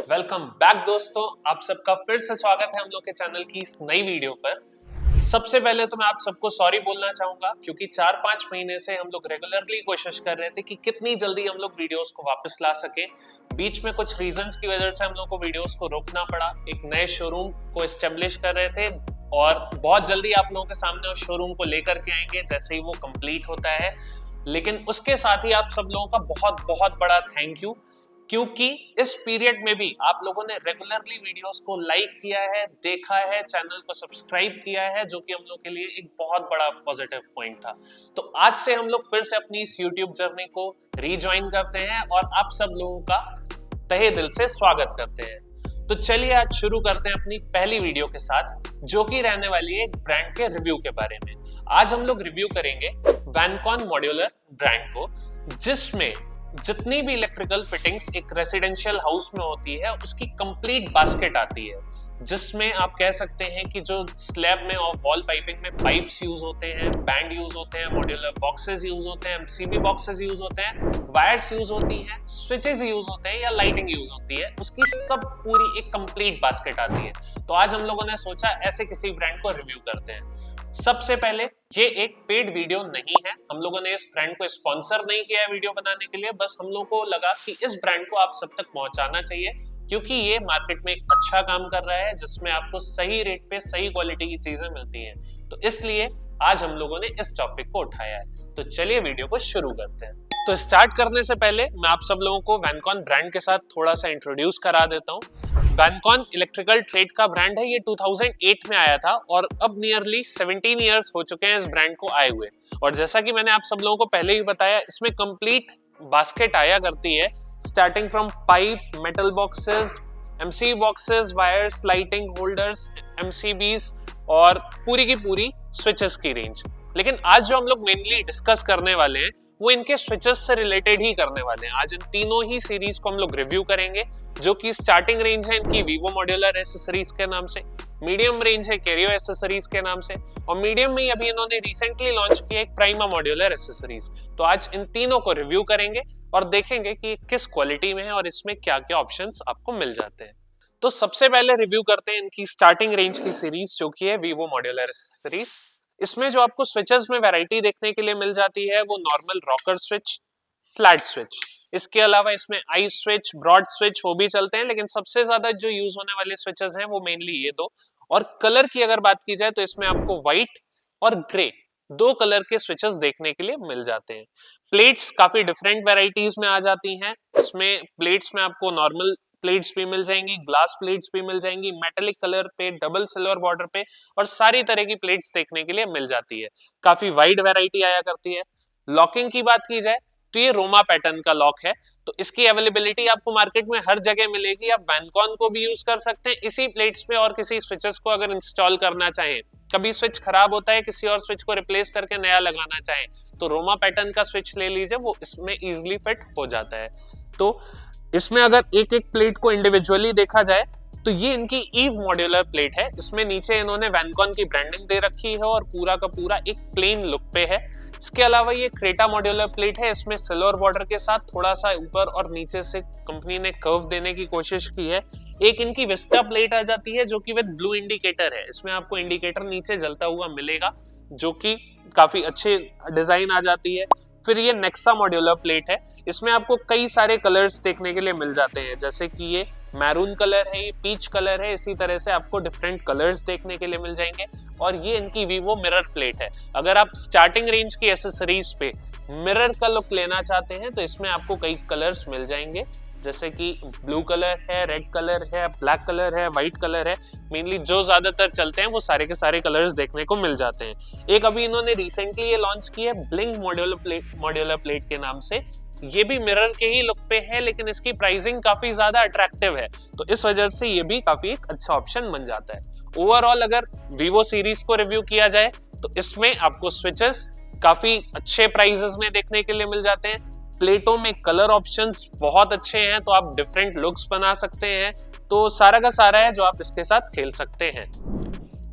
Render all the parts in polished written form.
Welcome back दोस्तों, आप सबका फिर से स्वागत है हम लोग के चैनल की इस नई वीडियो पर। सबसे पहले तो मैं आप सबको सॉरी बोलना चाहूंगा क्योंकि 4-5 महीने से हम लोग रेगुलरली कोशिश कर रहे थे कि कितनी जल्दी हम लोग वीडियोस को वापस ला सके। बीच में कुछ रीजंस की वजह से हम लोग को वीडियोस को रोकना पड़ा। एक नए शोरूम को एस्टेब्लिश कर रहे थे और बहुत जल्दी आप लोगों के सामने उस शोरूम को लेकर के आएंगे जैसे ही वो कंप्लीट होता है। लेकिन उसके साथ ही आप सब लोगों का बहुत बहुत बड़ा थैंक यू, क्योंकि इस पीरियड में भी आप लोगों ने रेगुलरली वीडियोस को लाइक किया है, देखा है, चैनल को सब्सक्राइब किया है, जो कि हम लोग के लिए एक बहुत बड़ा पॉजिटिव पॉइंट था। तो आज से हम लोग फिर से अपनी इस यूट्यूब जर्नी को रीजॉइन करते हैं और आप सब लोगों का तहे दिल से स्वागत करते हैं। तो चलिए आज शुरू करते हैं अपनी पहली वीडियो के साथ, जो कि रहने वाली है एक ब्रांड के रिव्यू के बारे में। आज हम लोग रिव्यू करेंगे वैनकॉन मॉड्यूलर ब्रांड को, जिसमें जितनी भी इलेक्ट्रिकल फिटिंग्स एक रेसिडेंशियल हाउस में होती है उसकी कंप्लीट बास्केट आती है, जिसमें आप कह सकते हैं कि जो स्लैब में और वॉल पाइपिंग में पाइप्स यूज होते हैं, बैंड यूज होते हैं, मॉड्यूलर बॉक्सेस यूज होते हैं, एमसीबी बॉक्सेस यूज होते हैं, वायर्स यूज होती हैं, स्विचेस यूज होते हैं या लाइटिंग यूज होती है, उसकी सब पूरी एक कंप्लीट बास्केट आती है। तो आज हम लोगों ने सोचा ऐसे किसी ब्रांड को रिव्यू करते हैं। सबसे पहले ये एक पेड वीडियो नहीं है, हम लोगों ने इस ब्रांड को स्पॉन्सर नहीं किया है वीडियो बनाने के लिए, बस हम लोगों को लगा कि इस ब्रांड को आप सब तक पहुंचाना चाहिए क्योंकि ये मार्केट में एक अच्छा काम कर रहा है जिसमें आपको सही रेट पे सही क्वालिटी की चीजें मिलती हैं। तो इसलिए आज हम लोगों ने इस टॉपिक को उठाया है। तो चलिए वीडियो को शुरू करते हैं। तो स्टार्ट करने से पहले मैं आप सब लोगों को वैनकॉन ब्रांड के साथ थोड़ा सा इंट्रोड्यूस करा देता हूँ। वैनकॉन इलेक्ट्रिकल ट्रेड का ब्रांड है, ये 2008 में आया था और अब नियरली 17 इयर्स हो चुके हैं इस ब्रांड को आए हुए। और जैसा कि मैंने आप सब लोगों को पहले ही बताया, इसमें कंप्लीट बास्केट आया करती है, starting from pipe, metal boxes, MCB boxes, wires, lighting holders, MCBs और पूरी की पूरी स्विचेस की रेंज। लेकिन आज जो हम लोग मेनली डिस्कस करने वाले हैं वो इनके स्विचेस से रिलेटेड ही करने वाले हैं। आज इन तीनों ही सीरीज को हम लोग रिव्यू करेंगे, जो कि स्टार्टिंग रेंज है इनकी वीवो मॉड्यूलर एसेसरीज के नाम से, मीडियम रेंज है कैरियो एसेसरीज के नाम से, और मीडियम में अभी इन्होंने रिसेंटली लॉन्च किया एक प्राइमा मॉड्यूलर एसेसरीज। तो आज इन तीनों को रिव्यू करेंगे और देखेंगे कि किस क्वालिटी में है और इसमें क्या क्या ऑप्शंस आपको मिल जाते हैं। तो सबसे पहले रिव्यू करते हैं इनकी स्टार्टिंग रेंज की सीरीज, जो कि है वीवो मॉड्यूलर एसेसरीज। इसमें जो आपको स्विचेस में वैरायटी देखने के लिए मिल जाती है वो normal rocker switch, flat switch, इसके अलावा इसमें आई स्विच, ब्रॉड स्विच वो भी चलते हैं, लेकिन सबसे ज्यादा जो यूज होने वाले स्विचेस हैं वो मेनली ये दो। और कलर की अगर बात की जाए तो इसमें आपको व्हाइट और ग्रे दो कलर के स्विचेस देखने के लिए मिल जाते हैं। प्लेट्स काफी डिफरेंट वेराइटीज में आ जाती हैं। इसमें प्लेट्स में आपको नॉर्मल प्लेट्स भी मिल जाएंगी, ग्लास प्लेट्स भी मिल जाएंगी, मेटेलिक कलर पे, डबल सिल्वर बॉर्डर पे, और सारी तरह की प्लेट्स देखने के लिए मिल जाती है। काफी वाइड वैरायटी आया करती है। लॉकिंग की बात की जाए तो ये रोमा पैटर्न का लॉक है, तो इसकी अवेलेबिलिटी आपको मार्केट में हर जगह मिलेगी। आप वैनकॉन को भी यूज कर सकते हैं इसी प्लेट्स पे, और किसी स्विचेस को अगर इंस्टॉल करना चाहें, कभी स्विच खराब होता है, किसी और स्विच को रिप्लेस करके नया लगाना चाहें, तो रोमा पैटर्न का स्विच ले लीजिए, वो इसमें इजिली फिट हो जाता है। तो इसमें अगर एक एक प्लेट को इंडिविजुअली देखा जाए तो ये इनकी ईव मॉड्यूलर प्लेट है। इसमें नीचे इन्होंने वैनकॉन की ब्रांडिंग दे रखी है और पूरा का पूरा एक प्लेन लुक पे है। इसके अलावा ये क्रेटा मॉड्यूलर प्लेट है, इसमें सिल्वर बॉर्डर के साथ थोड़ा सा ऊपर और नीचे से कंपनी ने कर्व देने की कोशिश की है। एक इनकी विस्टा प्लेट आ जाती है जो कि विद ब्लू इंडिकेटर है, इसमें आपको इंडिकेटर नीचे जलता हुआ मिलेगा, जो कि काफी अच्छे डिजाइन आ जाती है। फिर ये नेक्सा मॉड्यूलर प्लेट है, इसमें आपको कई सारे कलर्स देखने के लिए मिल जाते हैं, जैसे कि ये मैरून कलर है, ये पीच कलर है, इसी तरह से आपको डिफरेंट कलर्स देखने के लिए मिल जाएंगे। और ये इनकी वीवो मिरर प्लेट है। अगर आप स्टार्टिंग रेंज की एसेसरीज पे मिरर का लुक लेना चाहते हैं तो इसमें आपको कई कलर्स मिल जाएंगे, जैसे कि ब्लू कलर है, रेड कलर है, ब्लैक कलर है, व्हाइट कलर है। मेनली जो ज्यादातर चलते हैं वो सारे के सारे कलर्स देखने को मिल जाते हैं। एक अभी इन्होंने रिसेंटली ये लॉन्च की है ब्लिंक मॉड्यूलर प्लेट के नाम से। ये भी मिरर के ही लुक पे है, लेकिन इसकी प्राइसिंग काफी ज्यादा अट्रैक्टिव है, तो इस वजह से ये भी काफी एक अच्छा ऑप्शन बन जाता है। ओवरऑल अगर वीवो सीरीज को रिव्यू किया जाए तो इसमें आपको स्विचेस काफी अच्छे प्राइसेस में देखने के लिए मिल जाते हैं। प्लेटों में कलर ऑप्शंस बहुत अच्छे हैं, तो आप डिफरेंट लुक्स बना सकते हैं। तो सारा का सारा है जो आप इसके साथ खेल सकते हैं।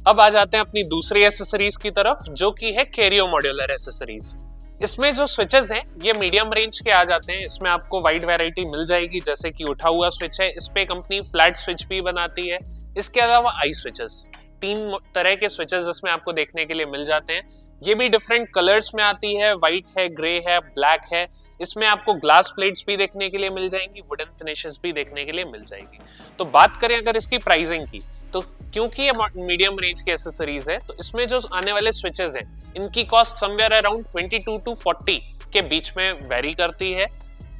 अब आ जाते हैं अपनी दूसरी एसेसरीज की तरफ, जो कि है कैरियो मॉड्यूलर एसेसरीज। इसमें जो स्विचेस हैं ये मीडियम रेंज के आ जाते हैं। इसमें आपको वाइड वैरायटी मिल जाएगी, जैसे कि उठा हुआ स्विच है, इस पे कंपनी फ्लैट स्विच भी बनाती है। इसके अलावा आई स्विचेस, 3 तरह के स्विचेस इसमें आपको देखने के लिए मिल जाते हैं। ये भी डिफरेंट कलर्स में आती है, व्हाइट है, ग्रे है, ब्लैक है। इसमें आपको ग्लास प्लेट्स भी देखने के लिए मिल जाएंगी, वुडन फिनिशेस भी देखने के लिए मिल जाएगी। तो बात करें अगर इसकी प्राइसिंग की, तो क्योंकि ये मीडियम रेंज की एसेसरीज है, तो इसमें जो आने वाले स्विचेस हैं इनकी कॉस्ट समवेयर अराउंड 22 टू 40 के बीच में वेरी करती है।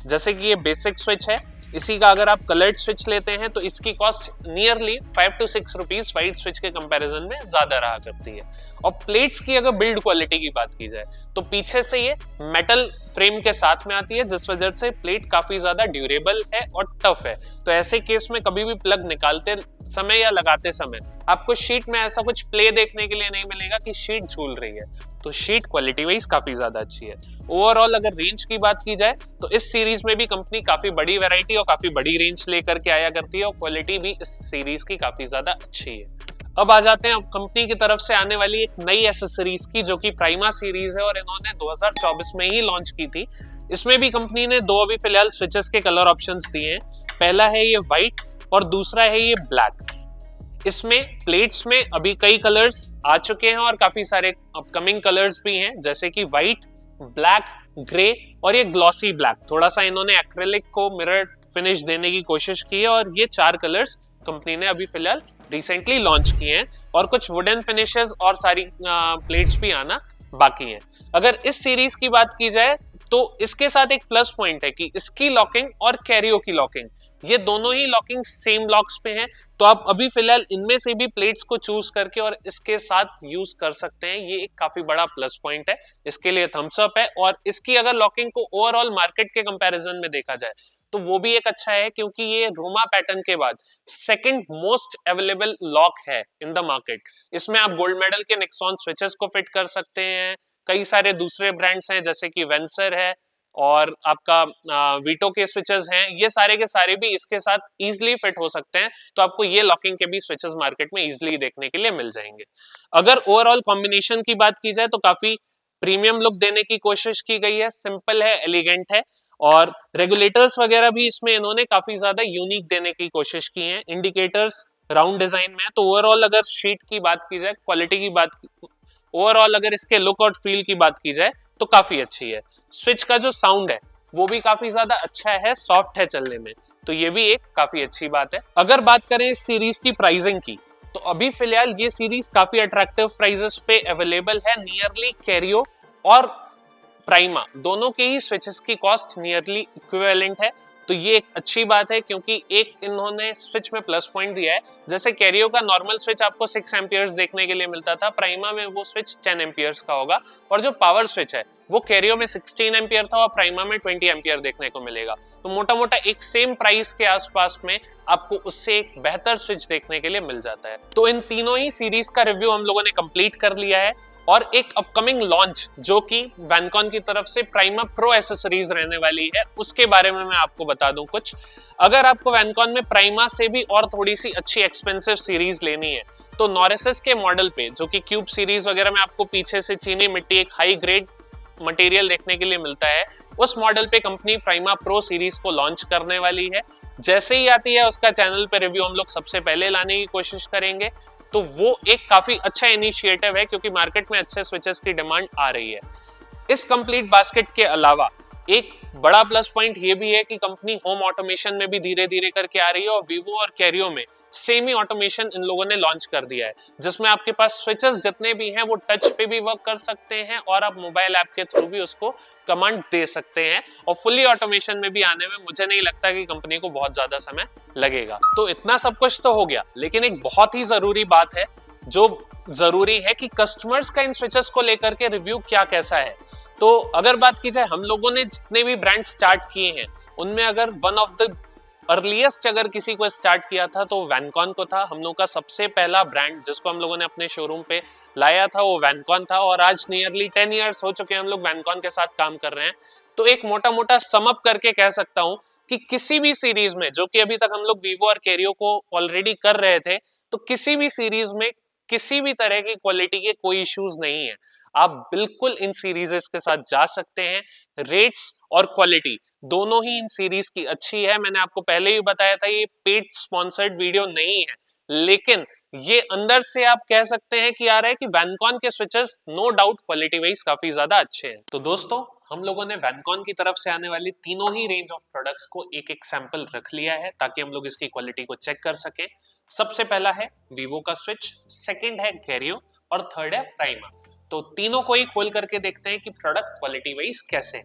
जैसे कि ये बेसिक स्विच है, इसी का अगर आप कलर्ड स्विच लेते हैं तो इसकी cost nearly 5 to 6 rupees white switch के कंपैरिजन में ज्यादा रहा करती है। और प्लेट्स की अगर बिल्ड क्वालिटी की बात की जाए तो पीछे से ये मेटल फ्रेम के साथ में आती है, जिस वजह से प्लेट काफी ज्यादा ड्यूरेबल है और टफ है। तो ऐसे केस में कभी भी प्लग निकालते समय या लगाते समय आपको शीट में ऐसा कुछ प्ले देखने के लिए नहीं मिलेगा कि शीट झूल रही है। तो शीट क्वालिटी वाइज काफी ज्यादा अच्छी है। ओवरऑल अगर रेंज की बात की जाए तो इस सीरीज में भी कंपनी काफी बड़ी वैरायटी और काफी बड़ी रेंज लेकर के आया करती है, और क्वालिटी भी इस सीरीज की काफी ज्यादा अच्छी है। अब आ जाते हैं कंपनी की तरफ से आने वाली एक नई एसेसरीज की, जो कि प्राइमा सीरीज है और इन्होंने 2024 में ही लॉन्च की थी। इसमें भी कंपनी ने 2 अभी फिलहाल स्विचेस के कलर ऑप्शंस दिए हैं। पहला है ये व्हाइट और दूसरा है ये ब्लैक। इसमें प्लेट्स में अभी कई कलर्स आ चुके हैं और काफी सारे अपकमिंग कलर्स भी हैं, जैसे कि व्हाइट, ब्लैक, ग्रे और ये ग्लॉसी ब्लैक। थोड़ा सा इन्होंने एक्रेलिक को मिरर फिनिश देने की कोशिश की है, और ये 4 कलर्स कंपनी ने अभी फिलहाल रिसेंटली लॉन्च किए हैं, और कुछ वुडन फिनिशेस और सारी प्लेट्स भी आना बाकी हैं। अगर इस सीरीज की बात की जाए तो इसके साथ एक प्लस पॉइंट है कि इसकी लॉकिंग और कैरियो की लॉकिंग, ये दोनों ही लॉकिंग सेम लॉक्स पे हैं। तो आप अभी फिलहाल इनमें से भी प्लेट्स को चूज करके और इसके साथ यूज कर सकते हैं। ये एक काफी बड़ा प्लस पॉइंट है, इसके लिए थम्स अप है। और इसकी अगर लॉकिंग को ओवरऑल मार्केट के कंपैरिजन में देखा जाए तो वो भी एक अच्छा है, क्योंकि ये रोमा पैटर्न के बाद सेकंड मोस्ट अवेलेबल लॉक है इन द मार्केट। इसमें आप गोल्ड मेडल के निक्सॉन स्विचेस को फिट कर सकते हैं, कई सारे दूसरे ब्रांड्स हैं जैसे कि वेंसर है और आपका वीटो के स्विचेस हैं, ये सारे के सारे भी इसके साथ इजीली फिट हो सकते हैं। तो आपको ये लॉकिंग के भी स्विचेस मार्केट में इजीली देखने के लिए मिल जाएंगे। अगर ओवरऑल कॉम्बिनेशन की बात की जाए तो काफी प्रीमियम लुक देने की कोशिश की गई है, सिंपल है, एलिगेंट है, और रेगुलेटर्स वगैरह भी इसमें इन्होंने काफी ज्यादा यूनिक देने की कोशिश की है। इंडिकेटर्स राउंड डिजाइन में है। तो ओवरऑल अगर शीट की बात की जाए, क्वालिटी की बात, ओवरऑल अगर इसके लुक और फील की बात की जाए तो काफी अच्छी है। स्विच का जो साउंड है वो भी काफी ज्यादा अच्छा है, सॉफ्ट है चलने में, तो ये भी एक काफी अच्छी बात है। अगर बात करें इस सीरीज की प्राइसिंग की, तो अभी फिलहाल ये सीरीज काफी अट्रैक्टिव प्राइसेस पे अवेलेबल है। नियरली कैरियो और प्राइमा दोनों के ही स्विचेस की कॉस्ट नियरली इक्विवेलेंट है। तो ये एक अच्छी बात है, क्योंकि एक इन्होंने स्विच में प्लस पॉइंट दिया है। जैसे कैरियो का नॉर्मल स्विच आपको 6 एम्पियर्स देखने के लिए मिलता था, प्राइमा में वो स्विच 10 एम्पियर्स का होगा। और जो पावर स्विच है वो कैरियो में 16 एम्पियर था और प्राइमा में 20 एम्पियर देखने को मिलेगा। तो मोटा मोटा एक सेम प्राइस के आसपास में आपको उससे एक बेहतर स्विच देखने के लिए मिल जाता है। तो इन तीनों ही सीरीज का रिव्यू हम लोगों ने कंप्लीट कर लिया है, और एक अपकमिंग लॉन्च जो कि वैनकॉन की तरफ से प्राइमा प्रो एसेसरीज रहने वाली है, उसके बारे में मैं आपको बता दूं कुछ। अगर आपको वैनकॉन में प्राइमा से भी और थोड़ी सी अच्छी एक्सपेंसिव सीरीज लेनी है तो नॉरिस के मॉडल पे, जो कि क्यूब सीरीज वगैरह में आपको पीछे से चीनी मिट्टी एक हाई ग्रेड मटेरियल देखने के लिए मिलता है, उस मॉडल पे कंपनी प्राइमा प्रो सीरीज को लॉन्च करने वाली है। जैसे ही आती है उसका चैनल पे रिव्यू हम लोग सबसे पहले लाने की कोशिश करेंगे। तो वो एक काफी अच्छा इनिशिएटिव है, क्योंकि मार्केट में अच्छे स्विचेस की डिमांड आ रही है। इस कंप्लीट बास्केट के अलावा एक बड़ा प्लस पॉइंट ये भी है कि कंपनी होम ऑटोमेशन में भी धीरे धीरे करके आ रही है, और वीवो और कैरियो में सेमी ऑटोमेशन इन लोगों ने लॉन्च कर दिया है, जिसमें आपके पास स्विचेस जितने भी हैं वो टच पे भी वर्क कर सकते हैं, और आप मोबाइल ऐप के थ्रू भी उसको कमांड दे सकते हैं। और फुल्ली ऑटोमेशन में भी आने में मुझे नहीं लगता कि कंपनी को बहुत ज्यादा समय लगेगा। तो इतना सब कुछ तो हो गया, लेकिन एक बहुत ही जरूरी बात है, जो जरूरी है कि कस्टमर्स का इन स्विचेस को लेकर के रिव्यू क्या कैसा है। तो अगर बात की जाए, हम लोगों ने जितने भी ब्रांड स्टार्ट किए हैं उनमें अगर वन ऑफ द अर्लीस्ट अगर किसी को स्टार्ट किया था तो वैनकॉन को था। हम लोग का सबसे पहला ब्रांड जिसको हम लोगों ने अपने शोरूम पे लाया था वो वैनकॉन था, और आज नियरली 10 इयर्स हो चुके हैं हम लोग वैनकॉन के साथ काम कर रहे हैं। तो एक मोटा मोटा सम अप करके कह सकता हूं कि किसी भी सीरीज में, जो कि अभी तक हम लोग वीवो और कैरियो को ऑलरेडी कर रहे थे, तो किसी भी सीरीज में किसी भी तरह की क्वालिटी के कोई इश्यूज नहीं है। आप बिल्कुल इन सीरीजेस के साथ जा सकते हैं। रेट्स और क्वालिटी दोनों ही इन सीरीज की अच्छी है। मैंने आपको पहले ही बताया था ये पेड स्पॉन्सर्ड वीडियो नहीं है, लेकिन ये अंदर से आप कह सकते हैं कि आ रहा है कि वैनकॉन के switches no doubt quality wise काफी ज्यादा अच्छे हैं। तो दोस्तों, हम लोगों ने वैनकॉन की तरफ से आने वाली तीनों ही रेंज ऑफ प्रोडक्ट्स को एक एक सैंपल रख लिया है ताकि हम लोग इसकी क्वालिटी को चेक कर सकें। सबसे पहला है वीवो का स्विच, सेकंड है कैरियो और थर्ड है प्राइमा। तो तीनों को ही खोल करके देखते हैं कि प्रोडक्ट क्वालिटी वाइज कैसे है।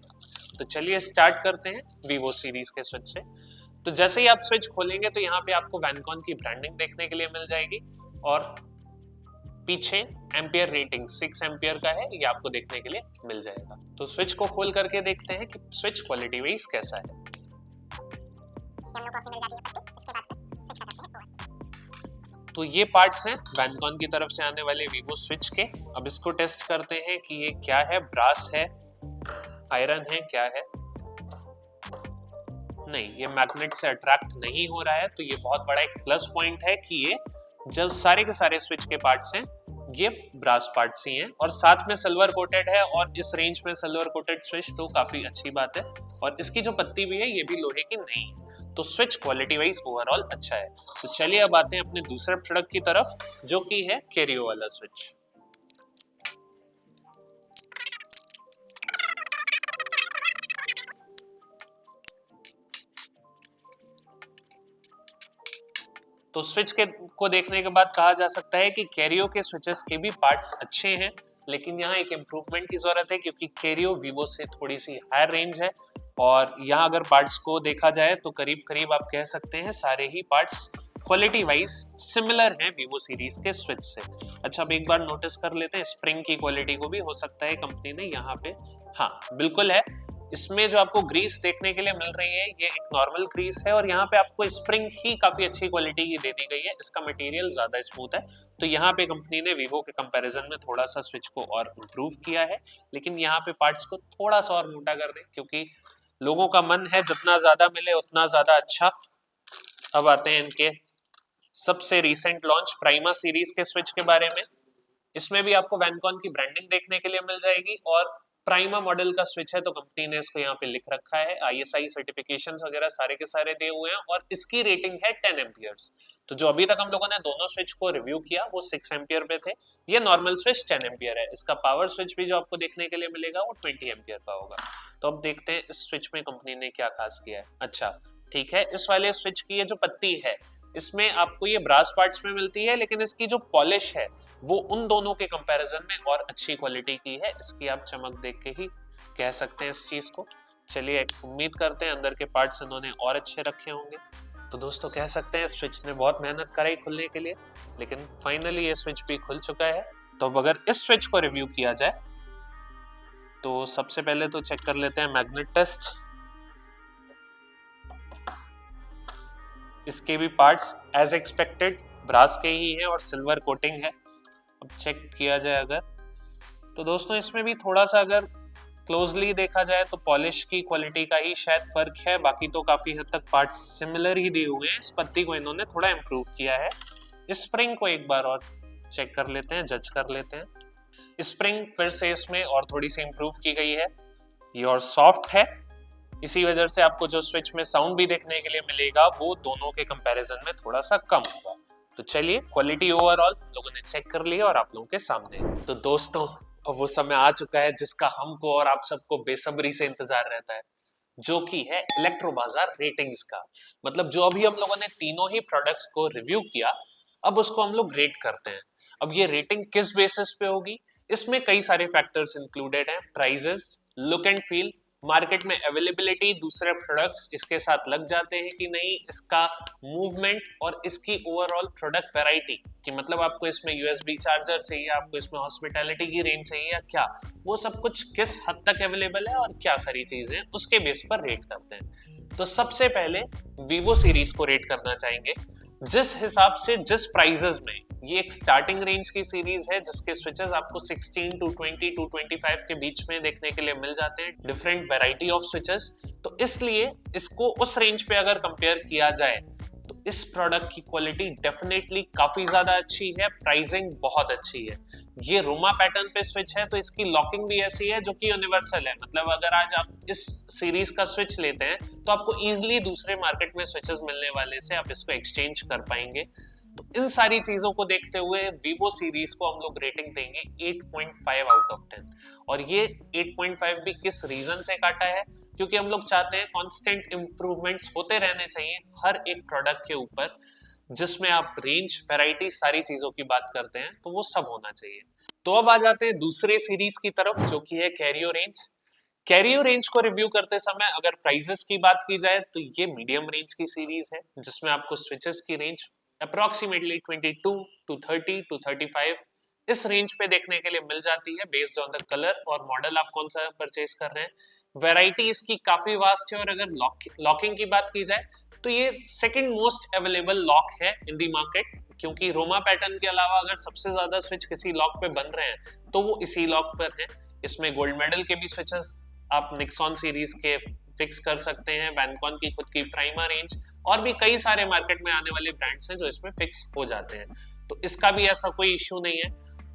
तो चलिए स्टार्ट करते हैं वीवो सीरीज के स्विच से। तो जैसे ही आप स्विच खोलेंगे तो यहाँ पे आपको वैनकॉन की ब्रांडिंग देखने के लिए मिल जाएगी और पीछे एम्पियर रेटिंग 6 एम्पियर का है, ये आपको देखने के लिए मिल जाएगा। तो स्विच को खोल करके देखते हैं कि स्विच क्वालिटी वाइज कैसा है। तो ये पार्ट्स हैं वैनकॉन की तरफ से आने वाले वीवो स्विच के। अब इसको टेस्ट करते हैं कि ये क्या है, ब्रास है, आयरन है, क्या है। नहीं, ये मैग्नेट से अट्रैक्ट नहीं हो रहा है, तो ये बहुत बड़ा एक प्लस पॉइंट है कि ये जो सारे के सारे स्विच के पार्ट्स हैं ये ब्रास पार्ट्स ही हैं और साथ में सिल्वर कोटेड है। और इस रेंज में सिल्वर कोटेड स्विच तो काफी अच्छी बात है। और इसकी जो पत्ती भी है ये भी लोहे की नहीं है। तो स्विच क्वालिटी वाइज ओवरऑल अच्छा है। तो चलिए अब आते हैं अपने दूसरे प्रोडक्ट की तरफ, जो कि है कैरियो वाला स्विच। तो स्विच के को देखने के बाद कहा जा सकता है कि कैरियो के स्विचेस के भी पार्ट्स अच्छे हैं, लेकिन यहाँ एक इम्प्रूवमेंट की जरूरत है क्योंकि कैरियो वीवो से थोड़ी सी हायर रेंज है। और यहाँ अगर पार्ट्स को देखा जाए तो करीब करीब आप कह सकते हैं सारे ही पार्ट्स क्वालिटी वाइज सिमिलर हैं वीवो सीरीज के स्विच से। अच्छा, अब एक बार नोटिस कर लेते हैं स्प्रिंग की क्वालिटी को भी। हो सकता है कंपनी ने यहाँ पे, हाँ बिल्कुल है, इसमें जो आपको ग्रीस देखने के लिए मिल रही है ये एक नॉर्मल ग्रीस है और यहाँ पे आपको स्प्रिंग ही काफी अच्छी क्वालिटी की दे दी गई है। इसका मटेरियल ज्यादा स्मूथ है। तो यहाँ पे कंपनी ने वीवो के कंपैरिजन में थोड़ा सा स्विच को और इम्प्रूव किया है, लेकिन यहाँ पे पार्ट्स को थोड़ा सा और मोटा कर दे क्योंकि लोगों का मन है जितना ज्यादा मिले उतना ज्यादा अच्छा। अब आते हैं इनके सबसे रिसेंट लॉन्च प्राइमा सीरीज के स्विच के बारे में। इसमें भी आपको वैनकॉन की ब्रांडिंग देखने के लिए मिल जाएगी और प्राइमा मॉडल का स्विच है तो कंपनी ने इसको यहाँ पे लिख रखा है। ISI सर्टिफिकेशंस वगैरह सारे के सारे दिए हुए हैं और इसकी रेटिंग है 10 एम्पियर्स। तो जो अभी तक हम लोगों ने दोनों स्विच को रिव्यू किया वो 6 एम्पियर पे थे, ये नॉर्मल स्विच 10 एम्पियर है। इसका पावर स्विच भी जो आपको देखने के लिए मिलेगा वो 20 एम्पियर का होगा। तो अब देखते हैं इस स्विच में कंपनी ने क्या खास किया है। अच्छा ठीक है, इस वाले स्विच की ये जो पत्ती है इसमें आपको ये ब्रास पार्ट्स में मिलती है, लेकिन इसकी जो पॉलिश है वो उन दोनों के कंपैरिजन में और अच्छी क्वालिटी की है। इसकी आप चमक देख के ही कह सकते हैं इस चीज को। चलिए उम्मीद करते हैं अंदर के पार्ट्स इन्होंने और अच्छे रखे होंगे। तो दोस्तों कह सकते हैं स्विच ने बहुत मेहनत कराई खुलने के लिए, लेकिन फाइनली ये स्विच भी खुल चुका है। तो अब अगर इस स्विच को रिव्यू किया जाए तो सबसे पहले तो चेक कर लेते हैं मैग्नेट टेस्ट। इसके भी पार्ट्स एज एक्सपेक्टेड ब्रास के ही हैं और सिल्वर कोटिंग है। अब चेक किया जाए अगर तो दोस्तों इसमें भी थोड़ा सा अगर क्लोजली देखा जाए तो पॉलिश की क्वालिटी का ही शायद फर्क है, बाकी तो काफी हद तक पार्ट्स सिमिलर ही दिए हुए हैं। इस पत्ती को इन्होंने थोड़ा इम्प्रूव किया है। स्प्रिंग को एक बार और चेक कर लेते हैं, जज कर लेते हैं। स्प्रिंग फिर से इसमें और थोड़ी सी इम्प्रूव की गई है, ये और सॉफ्ट है। इसी वजह से आपको जो स्विच में साउंड भी देखने के लिए मिलेगा वो दोनों के कंपैरिजन में थोड़ा सा कम होगा। तो चलिए क्वालिटी ओवरऑल लोगों ने चेक कर लिया और आप लोगों के सामने। तो दोस्तों अब वो समय आ चुका है जिसका हमको और आप सबको बेसब्री से इंतजार रहता है, जो कि है इलेक्ट्रो बाजार रेटिंग्स का। मतलब जो अभी हम लोगों ने तीनों ही प्रोडक्ट्स को रिव्यू किया, अब उसको हम लोग रेट करते हैं। अब ये रेटिंग किस बेसिस पे होगी? इसमें कई सारे फैक्टर्स इंक्लूडेड हैं। Prices, look and feel, market में अवेलेबिलिटी, दूसरे प्रोडक्ट्स इसके साथ लग जाते हैं कि नहीं, इसका मूवमेंट और इसकी ओवरऑल प्रोडक्ट वैरायटी कि मतलब आपको इसमें USB चार्जर चाहिए, आपको इसमें हॉस्पिटैलिटी की रेंज चाहिए या क्या, वो सब कुछ किस हद तक अवेलेबल है और क्या सारी चीजें उसके बेस पर रेट करते हैं। तो सबसे पहले वीवो सीरीज को रेट करना चाहेंगे जिस हिसाब से जिस प्राइजेस में। ये एक स्टार्टिंग रेंज की सीरीज है जिसके स्विचेस आपको 16 to 20 to 25 के बीच में देखने के लिए मिल जाते हैं, डिफरेंट वैरायटी ऑफ स्विचेस। तो इसलिए इसको उस रेंज पे अगर कंपेयर किया जाए तो इस प्रोडक्ट की क्वालिटी डेफिनेटली काफी ज्यादा अच्छी है, प्राइसिंग बहुत अच्छी है। ये रोमा पैटर्न पे स्विच है, तो इसकी लॉकिंग भी ऐसी है जो कि यूनिवर्सल है। मतलब अगर आज आप इस सीरीज का स्विच लेते हैं तो आपको इजीली दूसरे मार्केट में स्विचेस मिलने वाले से आप इसको एक्सचेंज कर पाएंगे। तो इन सारी चीजों को देखते हुए वीवो सीरीज को हम लोग रेटिंग देंगे 8.5 आउट ऑफ 10। और ये 8.5 भी किस रीजन से काटा है, क्योंकि हम लोग चाहते हैं कांस्टेंट इंप्रूवमेंट्स होते रहने चाहिए हर एक प्रोडक्ट के ऊपर, जिसमें आप रेंज, वैरायटी, सारी चीजों की बात करते हैं, तो वो सब होना चाहिए। तो अब आ जाते हैं दूसरे सीरीज की तरफ, जो कि है कैरियो रेंज। कैरियो रेंज को रिव्यू करते समय अगर प्राइसेस की बात की जाए तो ये मीडियम रेंज की सीरीज है, जिसमें आपको स्विचेस की रेंज अप्रोक्सीमेटली 22 टू 30 टू 35 इस रेंज पे देखने के लिए मिल जाती है, बेस्ड ऑन द कलर और मॉडल आप कौन सा परचेज कर रहे हैं। वैरायटी इसकी काफी वास्ट है, और अगर लॉकिंग की बात की जाए तो ये सेकंड मोस्ट अवेलेबल लॉक है इन दी मार्केट, क्योंकि रोमा पैटर्न के अलावा अगर सबसे ज्यादा स्विच किसी लॉक पे बन रहे हैं तो वो इसी लॉक पर है। इसमें गोल्ड मेडल के भी स्विचेस आप निक्सॉन सीरीज के फिक्स कर सकते हैं, वैनकॉन की खुद की प्राइमा रेंज, और भी कई सारे मार्केट में आने वाले ब्रांड्स हैं जो इसमें फिक्स हो जाते हैं, तो इसका भी ऐसा कोई इश्यू नहीं है।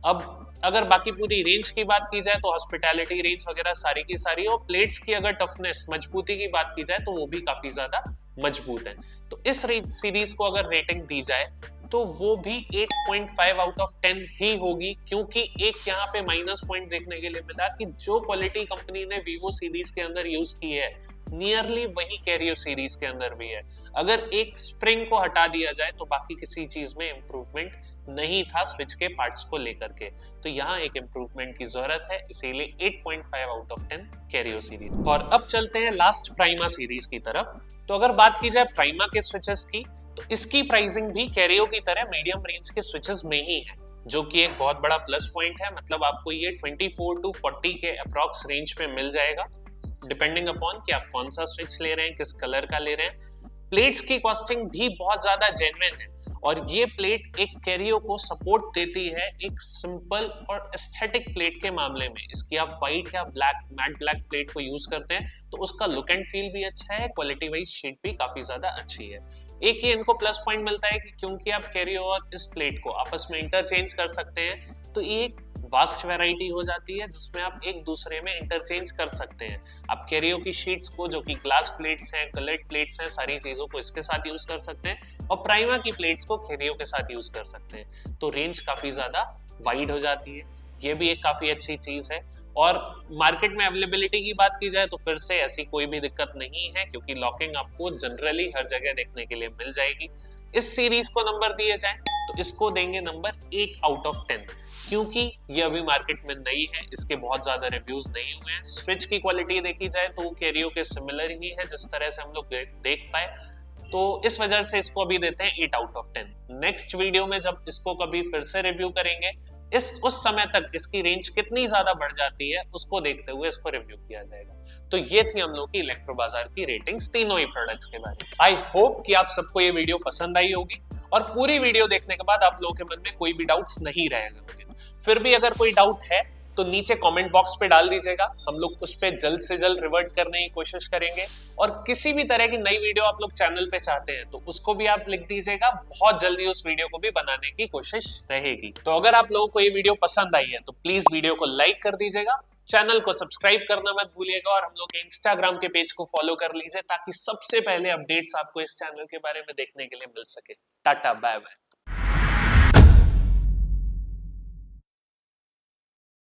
अब अगर बाकी पूरी रेंज की बात की जाए तो हॉस्पिटैलिटी रेंज वगैरह सारी की सारी, और प्लेट्स की अगर टफनेस, मजबूती की बात की जाए तो वो भी काफी ज्यादा मजबूत है। तो इस सीरीज को अगर रेटिंग दी जाए तो वो भी 8.5 आउट ऑफ 10 ही होगी, क्योंकि एक यहाँ पे माइनस पॉइंट देखने के लिए मिला कि जो क्वालिटी कंपनी ने वीवो सीरीज के अंदर यूज की है नियरली वही कैरियो सीरीज के अंदर भी है। अगर एक स्प्रिंग को हटा दिया जाए तो बाकी किसी चीज में इंप्रूवमेंट नहीं था स्विच के पार्ट्स को लेकर के, तो यहाँ एक इंप्रूवमेंट की जरूरत है, इसीलिए 8.5 आउट ऑफ 10 कैरियो सीरीज। और अब चलते हैं लास्ट प्राइमा सीरीज की तरफ। तो अगर बात की जाए प्राइमा के स्विचेस की, तो इसकी प्राइसिंग भी कैरियो की तरह मीडियम रेंज के स्विचेस में ही है, जो कि एक बहुत बड़ा प्लस पॉइंट है। मतलब आपको ये 24 टू 40 के अप्रॉक्स रेंज पे मिल जाएगा, डिपेंडिंग अपॉन कि आप कौन सा स्विच ले रहे हैं, किस कलर का ले रहे हैं। प्लेट्स की कॉस्टिंग भी बहुत ज्यादा जेन्युइन है, और ये प्लेट एक कैरियो को सपोर्ट देती है एक सिंपल और एस्थेटिक प्लेट के मामले में। इसकी आप व्हाइट या ब्लैक, मैट ब्लैक प्लेट को यूज करते हैं तो उसका लुक एंड फील भी अच्छा है, क्वालिटी वाइज शीट भी काफी ज्यादा अच्छी है। एक ही इनको प्लस पॉइंट मिलता है कि क्योंकि आप कैरियो और इस प्लेट को आपस में इंटरचेंज कर सकते हैं, तो एक वास्ट वैरायटी हो जाती है जिसमें आप एक दूसरे में इंटरचेंज कर सकते हैं। आप कैरियो की शीट्स को, जो कि ग्लास प्लेट्स हैं, कलर्ड प्लेट्स हैं, सारी चीजों को इसके साथ यूज कर सकते हैं, और प्राइमा की प्लेट्स को कैरियो के साथ यूज कर सकते हैं, तो रेंज काफी ज्यादा वाइड हो जाती है। ये भी एक काफी अच्छी चीज है। और मार्केट में अवेलेबिलिटी की बात की जाए तो फिर से ऐसी कोई भी दिक्कत नहीं है, क्योंकि लॉकिंग आपको जनरली हर जगह देखने के लिए मिल जाएगी। इस सीरीज को नंबर दिए जाए तो इसको देंगे नंबर 8 आउट ऑफ 10, क्योंकि ये अभी मार्केट में नई है, इसके बहुत ज्यादा रिव्यूज नहीं हुए हैं। स्विच की क्वालिटी देखी जाए तो कैरियो के सिमिलर ही है, जिस तरह से हम लोग देख पाए, तो इस वजह से इसको अभी देते हैं 8 आउट ऑफ 10। नेक्स्ट वीडियो में जब इसको कभी फिर से रिव्यू करेंगे, उस समय तक इसकी रेंज कितनी ज्यादा बढ़ जाती है उसको देखते हुए इसको रिव्यू किया जाएगा। तो ये थी हम लोग की इलेक्ट्रो बाजार की रेटिंग्स तीनों ही प्रोडक्ट्स के बारे में। आई होप कि आप सबको ये वीडियो पसंद आई होगी, और पूरी वीडियो देखने के बाद आप लोगों के मन में कोई भी डाउट्स नहीं रहेगा। फिर भी अगर कोई डाउट है तो नीचे कमेंट बॉक्स पे डाल दीजिएगा, हम लोग उस पे जल्द से जल्द रिवर्ट करने की कोशिश करेंगे। और किसी भी तरह की नई वीडियो आप लोग चैनल पे चाहते हैं तो उसको भी आप लिख दीजिएगा, बहुत जल्दी उस वीडियो को भी बनाने की कोशिश रहेगी। तो अगर आप लोगों को ये वीडियो पसंद आई है तो प्लीज वीडियो को लाइक कर दीजिएगा, चैनल को सब्सक्राइब करना मत भूलिएगा, और हम लोग के इंस्टाग्राम के पेज को फॉलो कर लीजिए, ताकि सबसे पहले अपडेट्स आपको इस चैनल के बारे में देखने के लिए मिल सके। Tata, bye bye.